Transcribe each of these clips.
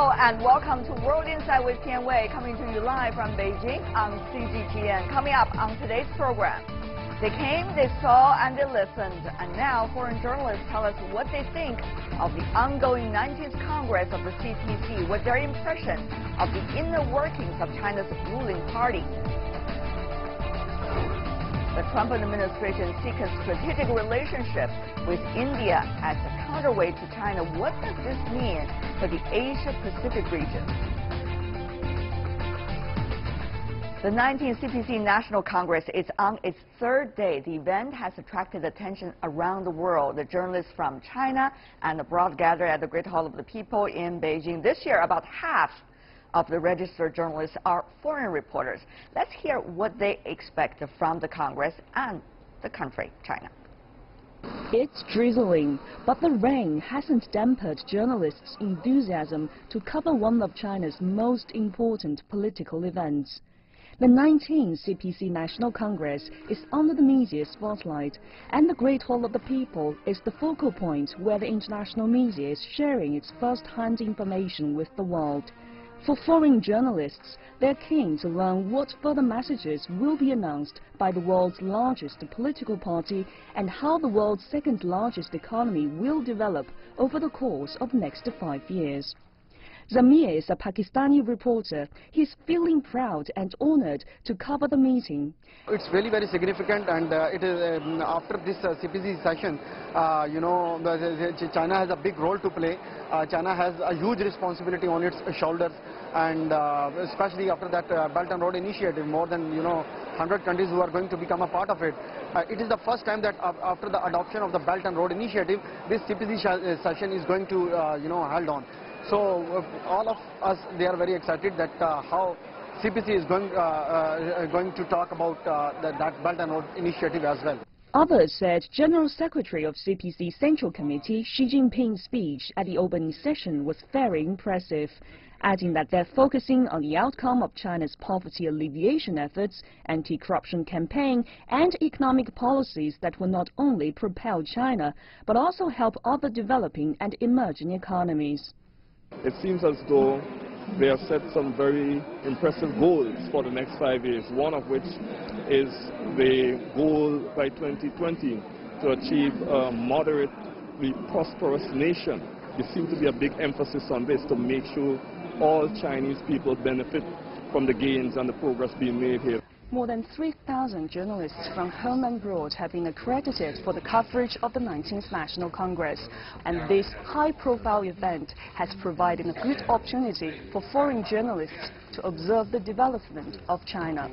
Hello and welcome to World Insight with Tian Wei, coming to you live from Beijing on CGTN. Coming up on today's program, they came, they saw, and they listened. And now foreign journalists tell us what they think of the ongoing 19th Congress of the CPC, what their impression of the inner workings of China's ruling party. The Trump administration seeks a strategic relationship with India as a counterweight to China. What does this mean for the Asia-Pacific region? The 19th CPC National Congress is on its third day. The event has attracted attention around the world. The journalists from China and abroad gather at the Great Hall of the People in Beijing. This year, about half of the registered journalists are foreign reporters. Let's hear what they expect from the Congress and the country, China. It's drizzling, but the rain hasn't dampened journalists' enthusiasm to cover one of China's most important political events. The 19th CPC National Congress is under the media spotlight, and the Great Hall of the People is the focal point where the international media is sharing its first-hand information with the world. For foreign journalists, they're keen to learn what further messages will be announced by the world's largest political party and how the world's second-largest economy will develop over the course of next 5 years. Zamir is a Pakistani reporter. He's feeling proud and honored to cover the meeting. It's really very significant, and it is after this CPC session, China has a big role to play. China has a huge responsibility on its shoulders, and especially after that Belt and Road Initiative, more than 100 countries who are going to become a part of it. It is the first time that after the adoption of the Belt and Road Initiative, this CPC session is going to held on. So all of us, they are very excited that how CPC is going to talk about that Belt and Road Initiative as well. Others said General Secretary of CPC Central Committee Xi Jinping's speech at the opening session was very impressive, adding that they're focusing on the outcome of China's poverty alleviation efforts, anti-corruption campaign, and economic policies that will not only propel China, but also help other developing and emerging economies. It seems as though they have set some very impressive goals for the next 5 years, one of which is the goal by 2020 to achieve a moderately prosperous nation. There seems to be a big emphasis on this to make sure all Chinese people benefit from the gains and the progress being made here. More than 3,000 journalists from home and abroad have been accredited for the coverage of the 19th National Congress, and this high-profile event has provided a good opportunity for foreign journalists to observe the development of China.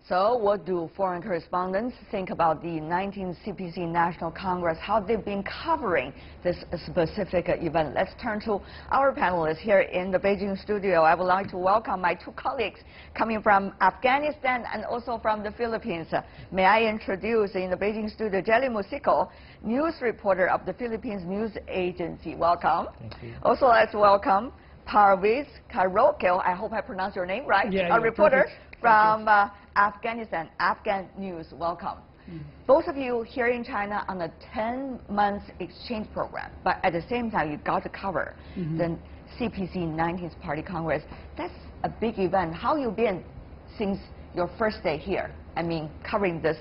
So what do foreign correspondents think about the 19th CPC National Congress, how they've been covering this specific event? Let's turn to our panelists here in the Beijing studio. I would like to welcome my two colleagues coming from Afghanistan and also from the Philippines. May I introduce in the Beijing studio Jelly Musico, news reporter of the Philippines News Agency. Welcome. Thank you. Also, let's welcome Parwiz Karokhail, I hope I pronounced your name right, a reporter from Afghanistan, Afghan News. Welcome. Both of you here in China on a 10-month exchange program, but at the same time you got to cover the CPC 19th Party Congress. That's a big event. How you been since your first day here? I mean, covering this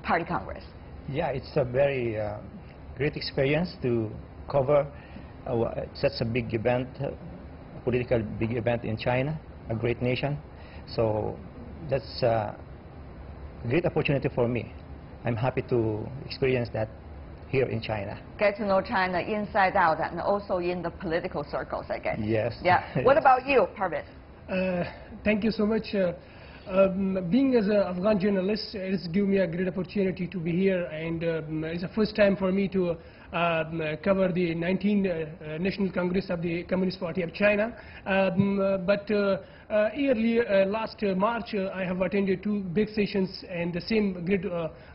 Party Congress. Yeah, it's a very great experience to cover such a big event, political big event in China, a great nation. So that's a great opportunity for me. I'm happy to experience that here in China. Get to know China inside out and also in the political circles, I guess. Yes. Yeah. What about you, Parwiz? Thank you so much. Being as an Afghan journalist, it's given me a great opportunity to be here, and it's the first time for me to cover the 19th National Congress of the Communist Party of China. Yearly, last March, I have attended 2 big sessions in the same great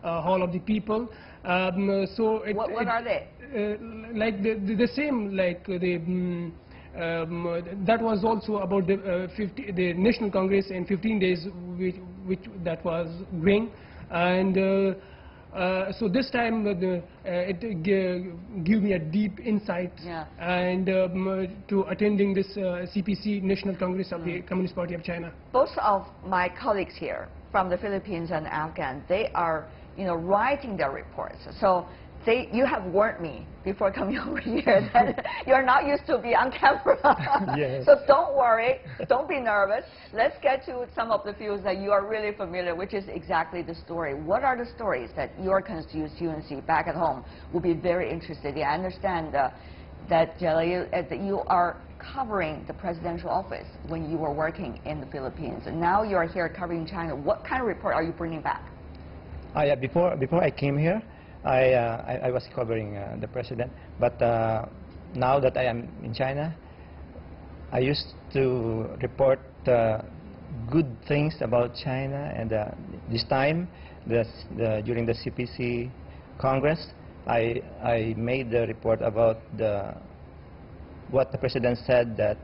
Hall of the People. What are they? Like the same, like the. That was also about the National Congress in 15 days, which that was going, and So this time it gave me a deep insight and to attending this CPC National Congress of the Communist Party of China. Both of my colleagues here from the Philippines and Afghan, they are writing their reports. So you have warned me before coming over here that you're not used to be on camera. Yes. So don't worry, don't be nervous. Let's get to some of the fields that you are really familiar, which is exactly the story. What are the stories that your constituency back at home will be very interested in? I understand that, Jelly, that you are covering the presidential office when you were working in the Philippines. And now you are here covering China. What kind of report are you bringing back? Yeah, before I came here, I was covering the president, but now that I am in China, I used to report good things about China, and this time, during the CPC Congress, I made the report about what the president said, that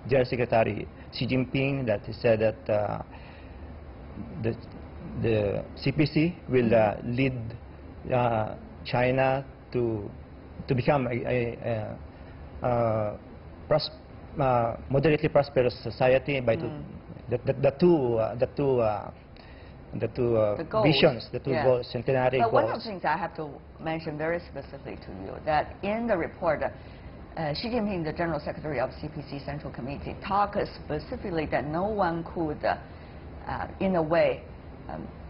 General Secretary Xi Jinping, that he said that the CPC will lead China to become a moderately prosperous society by the two visions, the two goals, centenary goals. But one of the things I have to mention very specifically to you, that in the report, Xi Jinping, the General Secretary of CPC Central Committee, talked specifically that no one could, in a way,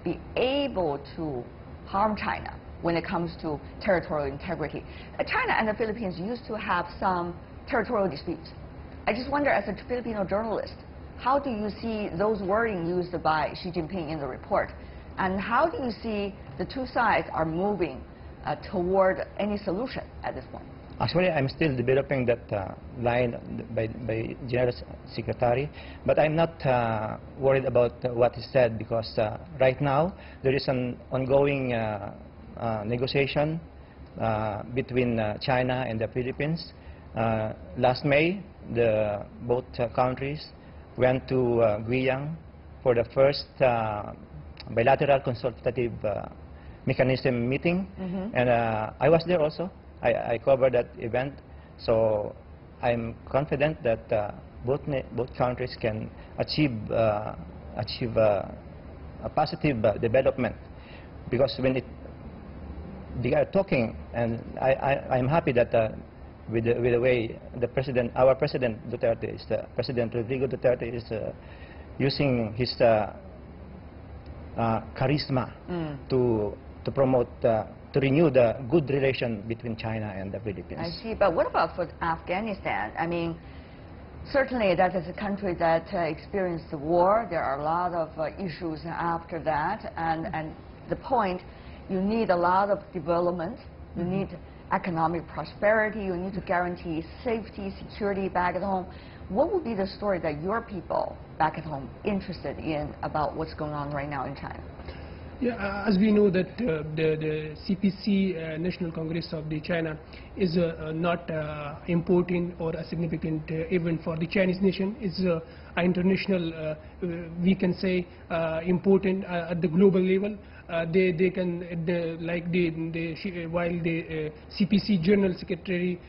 be able to harm China when it comes to territorial integrity. China and the Philippines used to have some territorial disputes. I just wonder, as a Filipino journalist, how do you see those wording used by Xi Jinping in the report? And how do you see the two sides are moving toward any solution at this point? Actually, I'm still developing that line by General Secretary, but I'm not worried about what he said, because right now there is an ongoing negotiation between China and the Philippines. Last May, both countries went to Guiyang for the first bilateral consultative mechanism meeting, and I was there also. I covered that event, so I'm confident that both countries can achieve a positive development, because when they are talking, and I'm happy that with the way our President Duterte President Rodrigo Duterte is using his charisma to promote, to renew the good relation between China and the Philippines. I see, but what about for Afghanistan? I mean, certainly that is a country that experienced the war. There are a lot of issues after that, and the point, you need a lot of development, you need economic prosperity, you need to guarantee safety, security back at home. What would be the story that your people back at home interested in about what's going on right now in China? Yeah, as we know that the CPC National Congress of the China is not important or a significant event for the Chinese nation. It's an international, we can say, important at the global level. They can, while the CPC General Secretary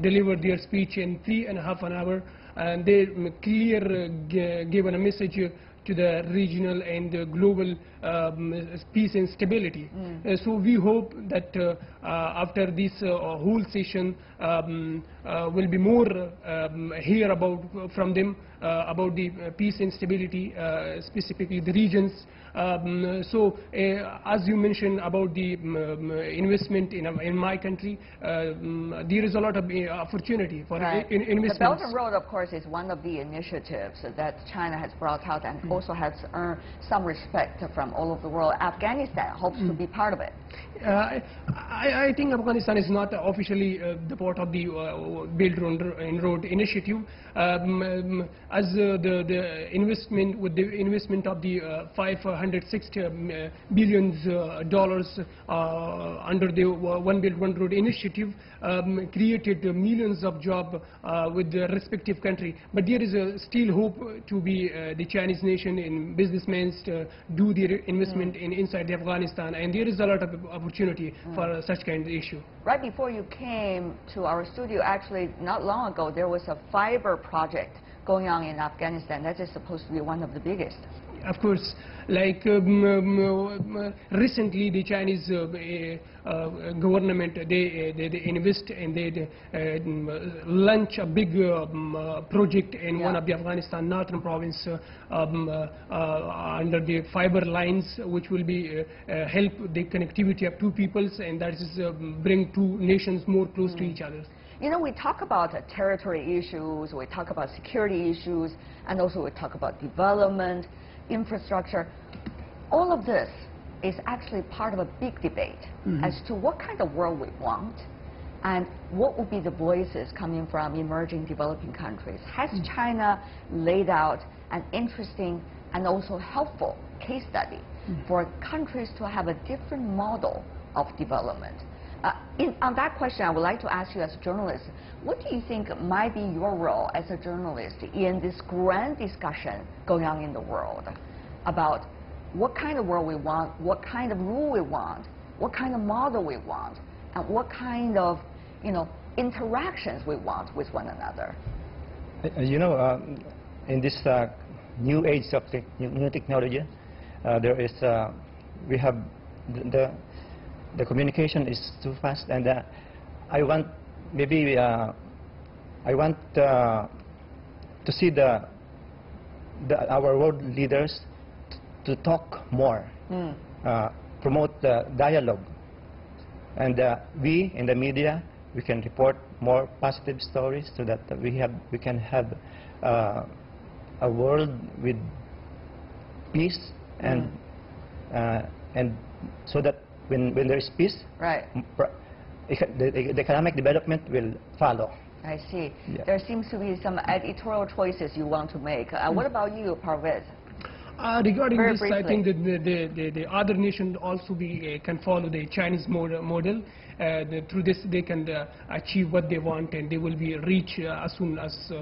delivered their speech in 3.5 hours, and they given a message to the regional and global peace and stability. So we hope that after this whole session will be more hear from them about the peace and stability, specifically the regions. So as you mentioned about the investment in my country, there is a lot of opportunity for investment. The Belt and Road, of course, is one of the initiatives that China has brought out and also has earned some respect from all over the world. Afghanistan hopes to be part of it. I think Afghanistan is not officially the part of the Belt and Road initiative. As the investment, with the investment of the $560 billion under the One Belt One Road initiative, created millions of jobs with the respective country. But there is still hope to be the Chinese nation and businessmen do their investment inside Afghanistan, and there is a lot of opportunity for such kind of issue. Right before you came to our studio, actually not long ago, there was a fiber project going on in Afghanistan. That is supposed to be one of the biggest. Of course, like recently the Chinese government, they invest and they launch a big project in one of the Afghanistan northern province under the fiber lines, which will be help the connectivity of two peoples, and that is bring two nations more close to each other. You know, we talk about territory issues, we talk about security issues, and also we talk about development, infrastructure. All of this is actually part of a big debate as to what kind of world we want and what would be the voices coming from emerging developing countries. Has China laid out an interesting and also helpful case study for countries to have a different model of development? On that question, I would like to ask you as a journalist, what do you think might be your role as a journalist in this grand discussion going on in the world about what kind of world we want, what kind of rule we want, what kind of model we want, and what kind of, interactions we want with one another? In this new age of new technology, there is we have the communication is too fast, and I want to see our world leaders to talk more, promote the dialogue, and we in the media, we can report more positive stories so that we can have a world with peace and so that when there is peace, the economic development will follow. I see. Yeah. There seems to be some editorial choices you want to make. What about you, Parwiz? Regarding Very this, briefly. I think that the other nations also can follow the Chinese model. Through this, they can achieve what they want, and they will be reach as soon as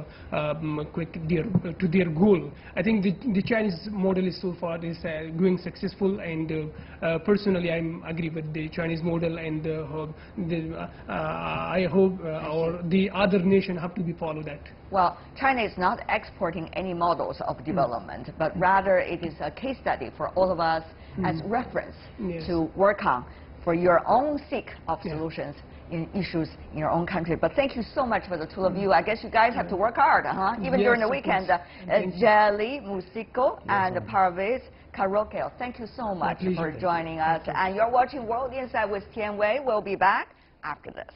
quick to their goal. I think the Chinese model is so far is going successful, and personally, I agree with the Chinese model, and I hope the other nation have to be follow that. Well, China is not exporting any models of development, but rather it is a case study for all of us as reference to work on for your own sake of solutions in issues in your own country. But thank you so much for the two of you. I guess you guys have to work hard, even during the weekend. Jelly Musico and Parwiz Karokhail, thank you so much for joining us. And you're watching World Insight with Tian Wei. We'll be back after this.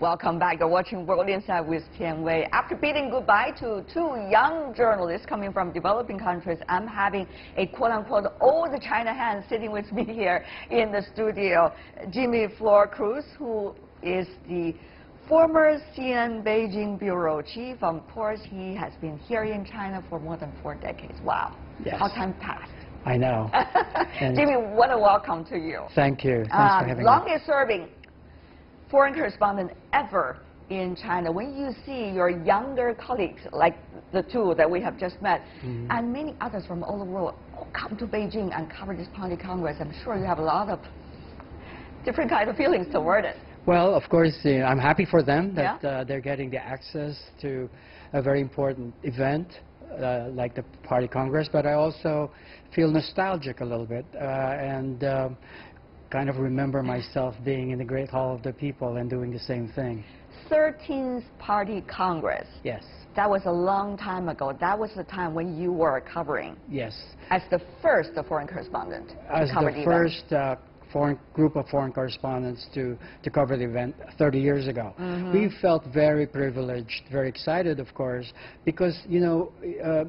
Welcome back. You're watching World Insight with Tian Wei. After bidding goodbye to two young journalists coming from developing countries, I'm having a quote-unquote old China hand sitting with me here in the studio. Jimmy Flor Cruz, who is the former CNN Beijing bureau chief. Of course, he has been here in China for more than 4 decades. Wow. Yes. How time passed. I know. Jimmy, what a welcome to you. Thank you. Thanks for having me. Longest serving foreign correspondent ever in China. When you see your younger colleagues, like the two that we have just met, and many others from all over the world come to Beijing and cover this Party Congress, I'm sure you have a lot of different kind of feelings toward it. Well, of course, I'm happy for them that they're getting the access to a very important event like the Party Congress, but I also feel nostalgic a little bit and kind of remember myself being in the Great Hall of the People and doing the same thing. 13th Party Congress. Yes. That was a long time ago. That was the time when you were covering. Yes. As the first foreign correspondent. As the first group of foreign correspondents to cover the event 30 years ago. We felt very privileged, very excited, of course, because,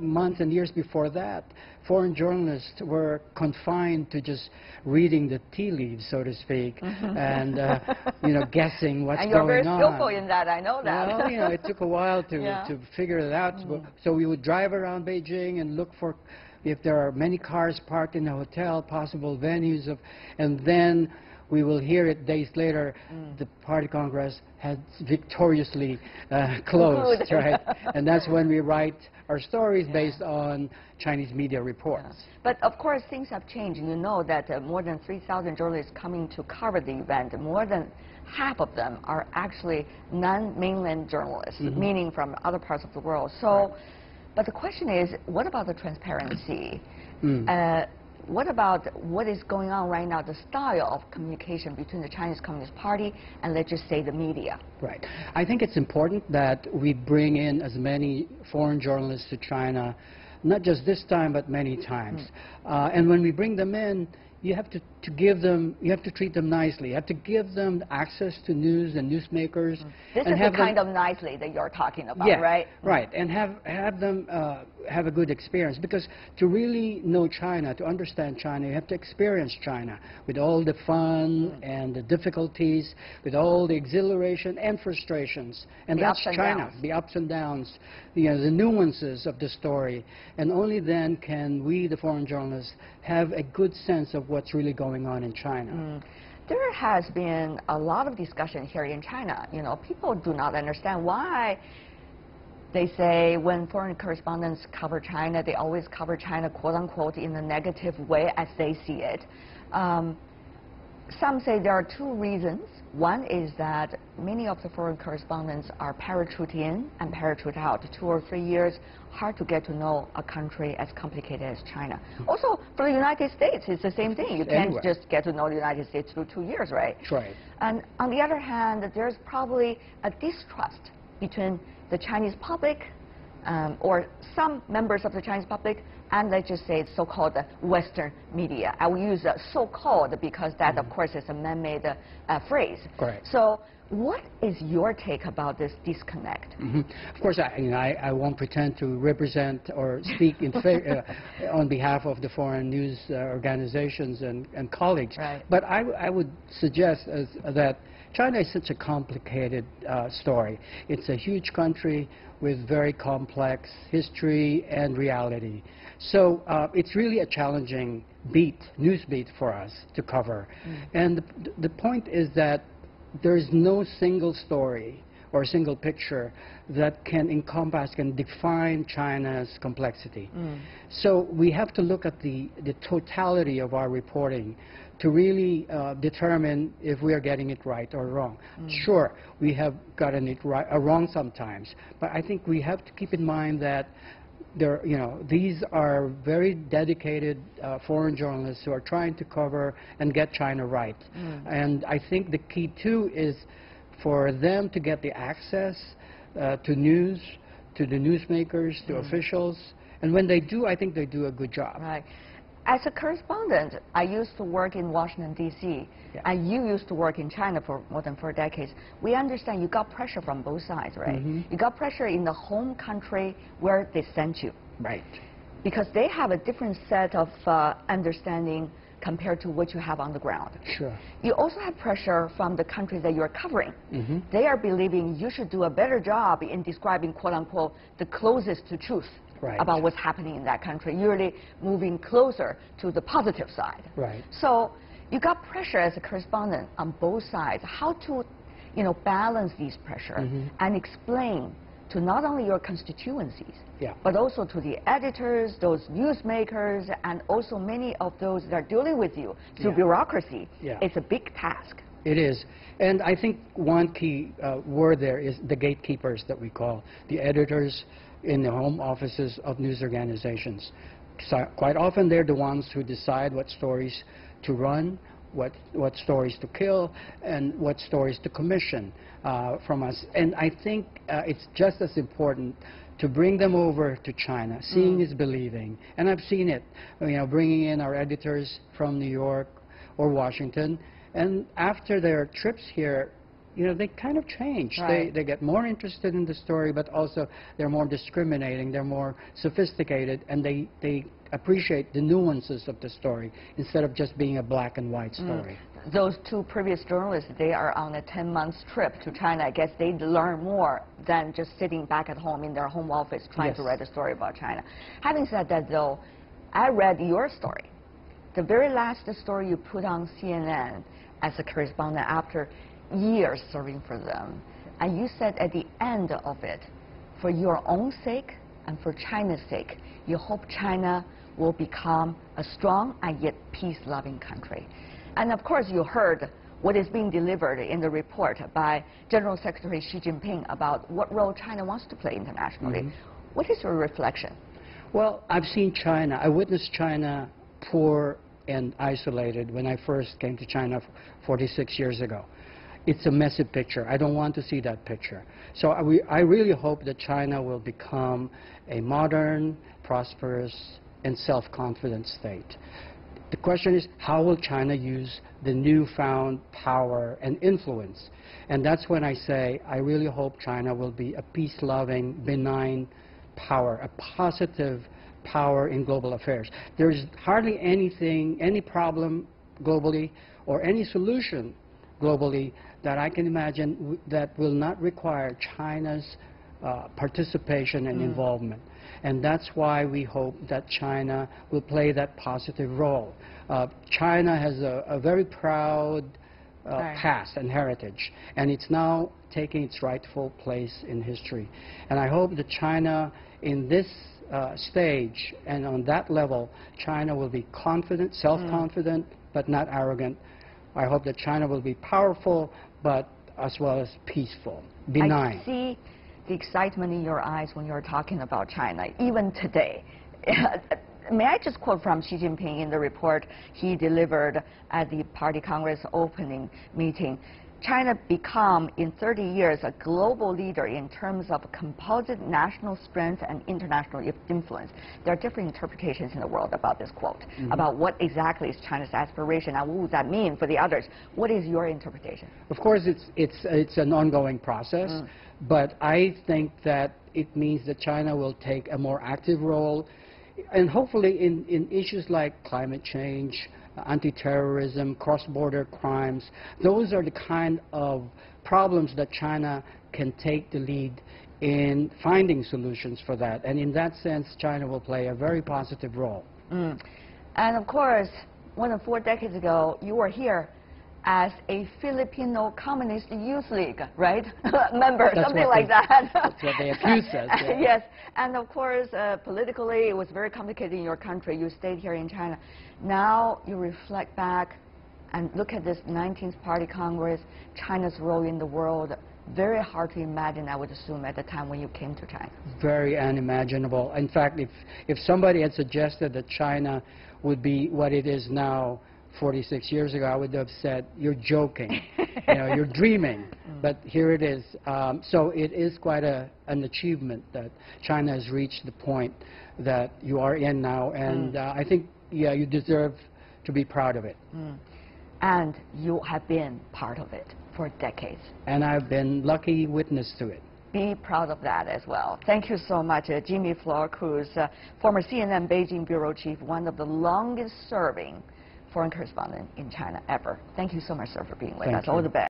months and years before that, foreign journalists were confined to just reading the tea leaves, so to speak, and, guessing what's going on. And you're very skillful in that, I know that. Well, it took a while to figure it out. So we would drive around Beijing and look for if there are many cars parked in the hotel, possible venues and then we will hear it days later, the Party Congress has victoriously closed, right? And that's when we write our stories based on Chinese media reports. Yeah. But of course, things have changed. You know that more than 3,000 journalists coming to cover the event, more than half of them are actually non-mainland journalists, meaning from other parts of the world. So, but the question is, what about the transparency? What about what is going on right now, the style of communication between the Chinese Communist Party and, let's just say, the media? Right. I think it's important that we bring in as many foreign journalists to China, not just this time, but many times. And when we bring them in, you have to give them, you have to treat them nicely. You have to give them access to news and newsmakers. This is the kind of nicely that you're talking about, right? Right, and have them have a good experience. Because to really know China, to understand China, you have to experience China with all the fun and the difficulties, with all the exhilaration and frustrations. And that's China, the ups and downs, you know, the nuances of the story. And only then can we, the foreign journalists, have a good sense of what's really going on in China. There has been a lot of discussion here in China. You know, people do not understand why they say when foreign correspondents cover China, they always cover China, quote unquote, in a negative way as they see it. Some say there are two reasons. One is that many of the foreign correspondents are parachute in and parachute out. 2 or 3 years, hard to get to know a country as complicated as China. Also, for the United States, it's the same thing. You can't just get to know the United States through 2 years, right? Right. And on the other hand, there's probably a distrust between the Chinese public or some members of the Chinese public and, let's just say, so-called Western media. I will use so-called because that, of course, is a man-made phrase. Correct. So what is your take about this disconnect? Of course, I won't pretend to represent or speak in on behalf of the foreign news organizations and colleagues. Right. But I would suggest that China is such a complicated story. It's a huge country with very complex history and reality. So it's really a challenging news beat for us to cover. And the point is that there is no single story or single picture that can encompass, can define China's complexity. So we have to look at the totality of our reporting to really determine if we are getting it right or wrong. Sure, we have gotten it right or wrong sometimes, but I think we have to keep in mind that these are very dedicated foreign journalists who are trying to cover and get China right. And I think the key too is for them to get the access to news, to the newsmakers, to officials. And when they do, I think they do a good job. Right. As a correspondent, I used to work in Washington, D.C., and you used to work in China for more than 4 decades. We understand you got pressure from both sides, right? You got pressure in the home country where they sent you. Right. Because they have a different set of understanding compared to what you have on the ground. Sure. You also have pressure from the country that you're covering. They are believing you should do a better job in describing, quote unquote, the closest to truth. Right. About what's happening in that country. You're really moving closer to the positive side. Right. So you got pressure as a correspondent on both sides. How to, balance these pressure and explain to not only your constituencies, but also to the editors, those newsmakers, and also many of those that are dealing with you through bureaucracy. It's a big task. It is. And I think one key word there is the gatekeepers that we call, the editors in the home offices of news organizations. So quite often they're the ones who decide what stories to run, what stories to kill, and what stories to commission from us. And I think it's just as important to bring them over to China. Seeing is believing. And I've seen it, bringing in our editors from New York or Washington. And after their trips here, they kind of change. Right. They get more interested in the story, but also they're more discriminating, they're more sophisticated, and they appreciate the nuances of the story instead of just being a black and white story. Those 2 previous journalists, they are on a 10-month trip to China. I guess they learn more than just sitting back at home in their home office trying to write a story about China. Having said that, though, I read your story. The very last story you put on CNN, as a correspondent after years serving for them. And you said at the end of it, for your own sake and for China's sake, you hope China will become a strong and yet peace-loving country. And of course, you heard what is being delivered in the report by General Secretary Xi Jinping about what role China wants to play internationally. Mm-hmm. What is your reflection? Well, I've seen China. I witnessed China poor and isolated when I first came to China 46 years ago. It's a messy picture. I don't want to see that picture. So I really hope that China will become a modern, prosperous, and self-confident state. The question is, how will China use the newfound power and influence? And that's when I say, I really hope China will be a peace-loving, benign power, a positive power in global affairs. There's hardly anything, any problem globally, or any solution globally that I can imagine that will not require China's participation and involvement. And that's why we hope that China will play that positive role. China has a very proud past and heritage, and it's now taking its rightful place in history. And I hope that China, in this stage and on that level, China will be confident, self-confident, but not arrogant. I hope that China will be powerful, but as well as peaceful, benign. I see the excitement in your eyes when you're talking about China, even today. May I just quote from Xi Jinping in the report he delivered at the Party Congress opening meeting. China become, in 30 years, a global leader in terms of composite national strength and international influence. There are different interpretations in the world about this quote, about what exactly is China's aspiration and what would that mean for the others. What is your interpretation? Of course, it's an ongoing process, but I think that it means that China will take a more active role, and hopefully in issues like climate change, anti-terrorism, cross-border crimes. Those are the kind of problems that China can take the lead in finding solutions for that. And in that sense, China will play a very positive role. And of course, more than 4 decades ago, you were here as a Filipino Communist Youth League, right? Member, something like that. That's what they accuse us. Yeah. Yes, and of course, politically, it was very complicated in your country. You stayed here in China. Now you reflect back and look at this 19th Party Congress, China's role in the world. Very hard to imagine, I would assume, at the time when you came to China. Very unimaginable. In fact, if somebody had suggested that China would be what it is now 46 years ago, I would have said, you're joking, you know, you're dreaming. But here it is. So it is quite an achievement that China has reached the point that you are in now. And I think, yeah, you deserve to be proud of it. And you have been part of it for decades. And I've been lucky witness to it. Be proud of that as well. Thank you so much, Jimmy Flor, who's former CNN Beijing bureau chief, one of the longest serving foreign correspondent in China ever. Thank you so much, sir, for being with us. All the best.